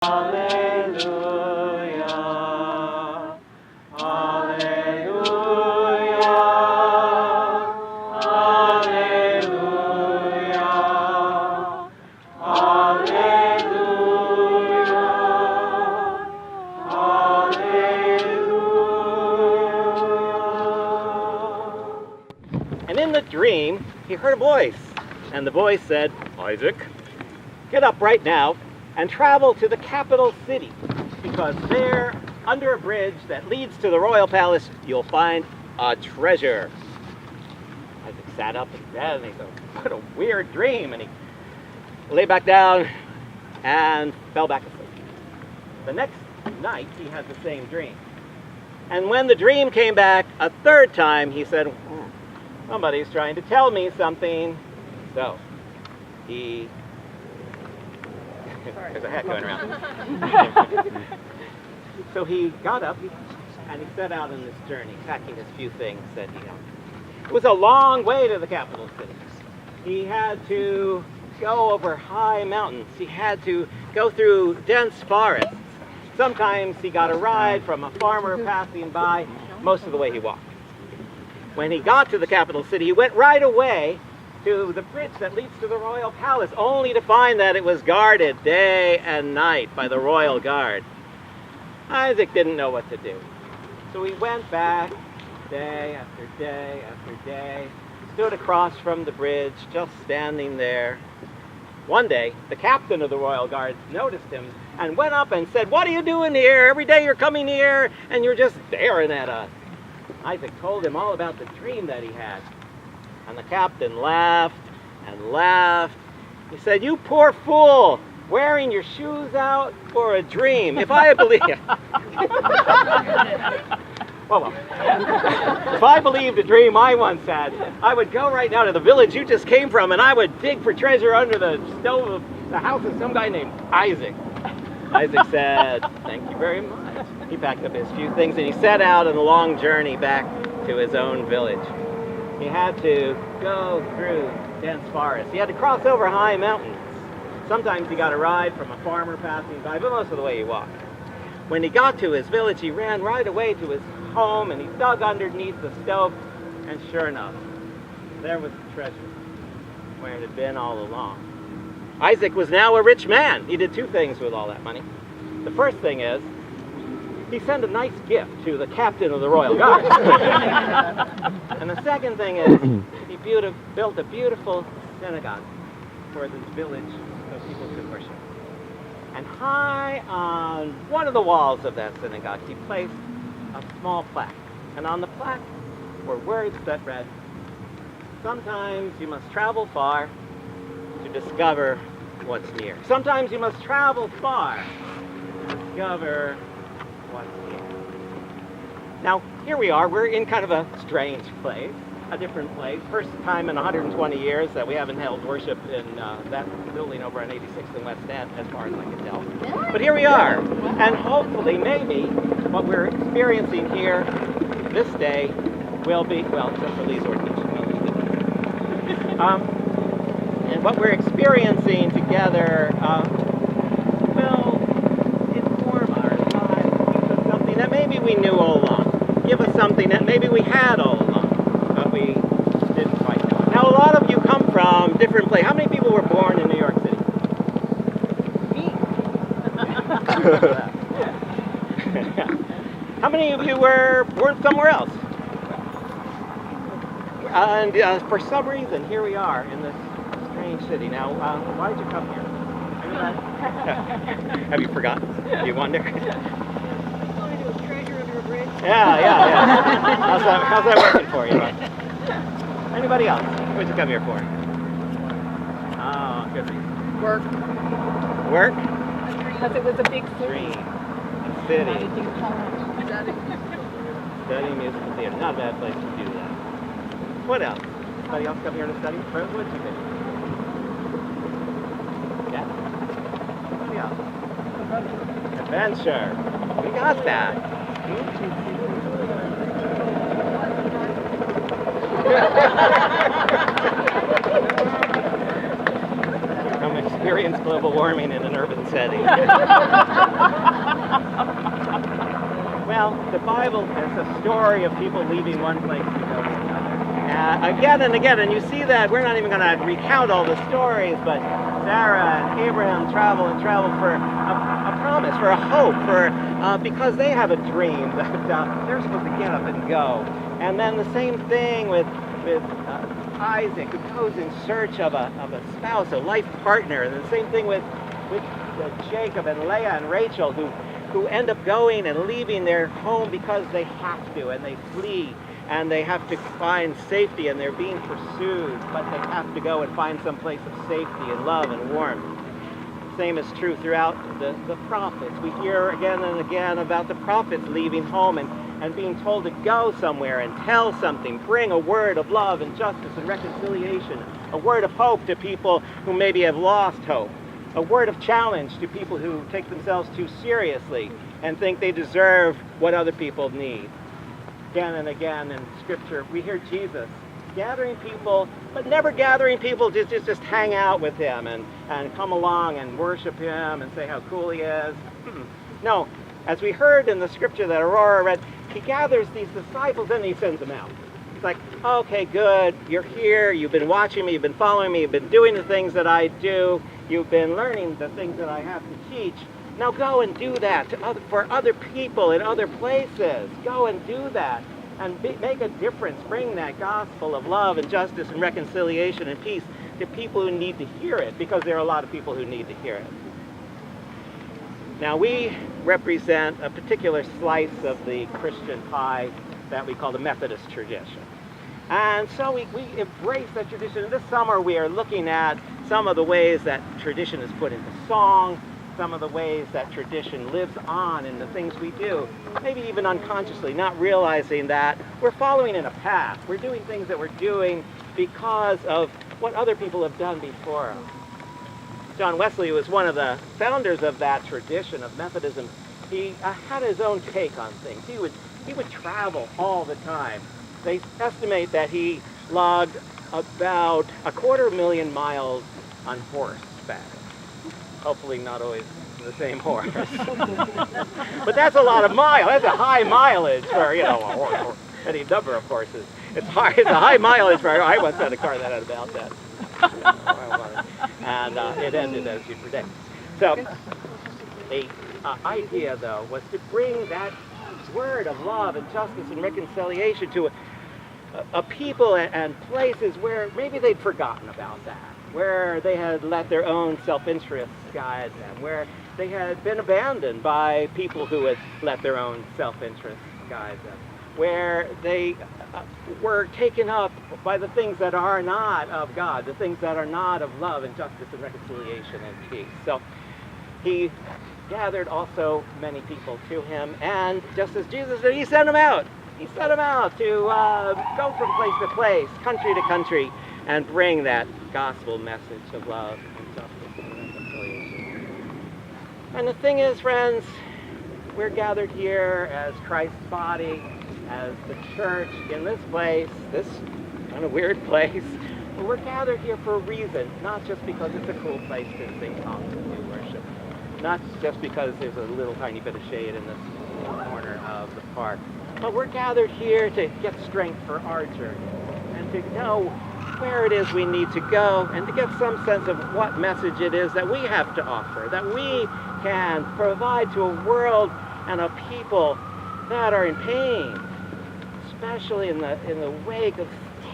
Hallelujah, hallelujah, hallelujah, hallelujah, hallelujah. And in the dream, he heard a voice, and the voice said, "Isaac, get up right now and travel to the capital city, because there, under a bridge that leads to the royal palace, you'll find a treasure." Isaac sat up in bed and he thought, what a weird dream, and he lay back down and fell back asleep. The next night he had the same dream, and when the dream came back a third time, he said, somebody's trying to tell me something. So he there's a hat going around. So he got up and he set out on this journey, packing his few things that he had. It was a long way to the capital city. He had to go over high mountains. He had to go through dense forests. Sometimes he got a ride from a farmer passing by. Most of the way he walked. When he got to the capital city, he went right away to the bridge that leads to the royal palace, only to find that it was guarded day and night by the royal guard. Isaac didn't know what to do. So he went back day after day after day, stood across from the bridge, just standing there. One day, the captain of the royal guard noticed him and went up and said, "What are you doing here? Every day you're coming here and you're just staring at us." Isaac told him all about the dream that he had. And the captain laughed and laughed. He said, "You poor fool, wearing your shoes out for a dream. If I believe..." Well, if I believed a dream I once had, I would go right now to the village you just came from and I would dig for treasure under the stove of the house of some guy named Isaac. Isaac said, "Thank you very much." He packed up his few things and he set out on a long journey back to his own village. He had to go through dense forests. He had to cross over high mountains. Sometimes he got a ride from a farmer passing by, but most of the way he walked. When he got to his village, he ran right away to his home and he dug underneath the stove, and sure enough, there was the treasure where it had been all along. Isaac was now a rich man. He did two things with all that money. The first thing is, he sent a nice gift to the captain of the royal guard. And the second thing is, he built a beautiful synagogue for this village so people could worship. And high on one of the walls of that synagogue, he placed a small plaque. And on the plaque were words that read, "Sometimes you must travel far to discover what's near. Sometimes you must travel far to discover what's here." Now, here we are. We're in kind of a strange place, a different place. First time in 120 years that we haven't held worship in that building over on 86th and West End, as far as I can tell. But here we are. And hopefully, maybe, what we're experiencing here this day will be, well, except for Lee's ordination. And what we're experiencing together will inform our lives, give us something that maybe we knew all along, give us something that maybe we had all along, but we didn't quite know it. Now, a lot of you come from different places. How many people were born in New York City? Me. How many of you were born somewhere else? And for some reason, here we are in this strange city. Now, why did you come here? Have you forgotten? Do you wonder? Treasure under a bridge. Yeah. How's that working for you? Anybody else? What did you come here for? Oh, good reason. Work. Work? Because it was a big Dream. City. Study. Studying musical theater. Not a bad place to do that. What else? Anybody else come here to study? What did you think? Yeah? Anybody else? Adventure. We got that. Come experience global warming in an urban setting. Well, the Bible is a story of people leaving one place to go to another. Again and again, and you see that we're not even going to recount all the stories, but Sarah and Abraham travel for a promise, for a hope, because they have a dream that they're supposed to get up and go. And then the same thing with Isaac, who goes in search of a spouse, a life partner, and the same thing with Jacob and Leah and Rachel, who end up going and leaving their home because they have to, and they flee, and they have to find safety, and they're being pursued, but they have to go and find some place of safety and love and warmth. Same is true throughout the prophets. We hear again and again about the prophets leaving home and being told to go somewhere and tell something, bring a word of love and justice and reconciliation, a word of hope to people who maybe have lost hope, a word of challenge to people who take themselves too seriously and think they deserve what other people need. Again and again in Scripture, we hear Jesus gathering people, but never gathering people to just hang out with him and come along and worship him and say how cool he is. No, as we heard in the Scripture that Aurora read, he gathers these disciples and he sends them out. It's like, okay, good, you're here, you've been watching me, you've been following me, you've been doing the things that I do, you've been learning the things that I have to teach. Now go and do that for other people in other places. Go and do that and make a difference. Bring that gospel of love and justice and reconciliation and peace to people who need to hear it, because there are a lot of people who need to hear it. Now we represent a particular slice of the Christian pie that we call the Methodist tradition. And so we embrace that tradition. This summer we are looking at some of the ways that tradition is put into song, some of the ways that tradition lives on in the things we do, maybe even unconsciously, not realizing that we're following in a path. We're doing things that we're doing because of what other people have done before us. John Wesley was one of the founders of that tradition of Methodism. He had his own take on things. He would travel all the time. They estimate that he logged about 250,000 miles on horseback. Hopefully not always the same horse. But that's a lot of miles. That's a high mileage for, a horse, or any number of horses. It's a high mileage for, I once had a car that had about that. And it ended as you predict. So the idea, though, was to bring that word of love and justice and reconciliation to a people and places where maybe they'd forgotten about that, where they had let their own self-interest guide them, where they had been abandoned by people who had let their own self-interest guide them, where they were taken up by the things that are not of God, the things that are not of love and justice and reconciliation and peace. So he gathered also many people to him, and just as Jesus did, he sent them out. He sent them out to go from place to place, country to country, and bring that gospel message of love and justice and reconciliation. And the thing is, friends, we're gathered here as Christ's body, as the church in this place, this kind of weird place. But we're gathered here for a reason, not just because it's a cool place to sing songs and do worship, not just because there's a little tiny bit of shade in this corner of the park, but we're gathered here to get strength for our journey and to know where it is we need to go and to get some sense of what message it is that we have to offer, that we can provide to a world and a people that are in pain, especially in the wake of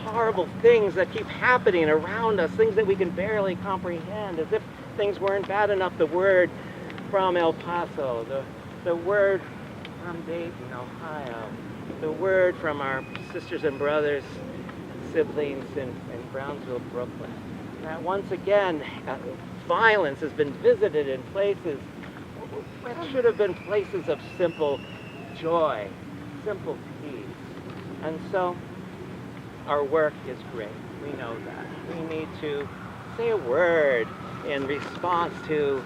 horrible things that keep happening around us, things that we can barely comprehend, as if things weren't bad enough. The word from El Paso, the word from Dayton, Ohio, the word from our sisters and brothers, siblings in Brownsville, Brooklyn. That once again, violence has been visited in places that should have been places of simple joy, simple peace. And so our work is great. We know that. We need to say a word in response to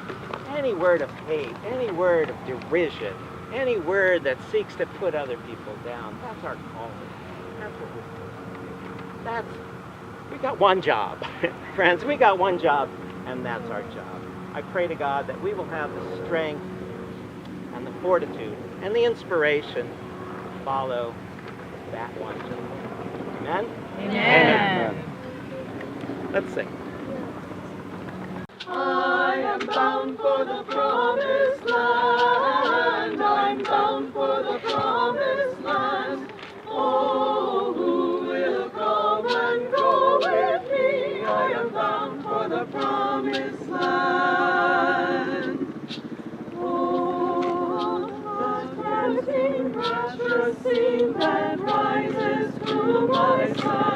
any word of hate, any word of derision, any word that seeks to put other people down. That's our calling. That's what we're supposed to do. We got one job, friends. We got one job, and that's our job. I pray to God that we will have the strength and the fortitude and the inspiration to follow that one. Amen? Amen. Let's sing. I am bound for the promised land. I'm bound for the promised land. Oh, who will come and go with me? I am bound for the promised land. Oh, the precious scene that rises through my sight.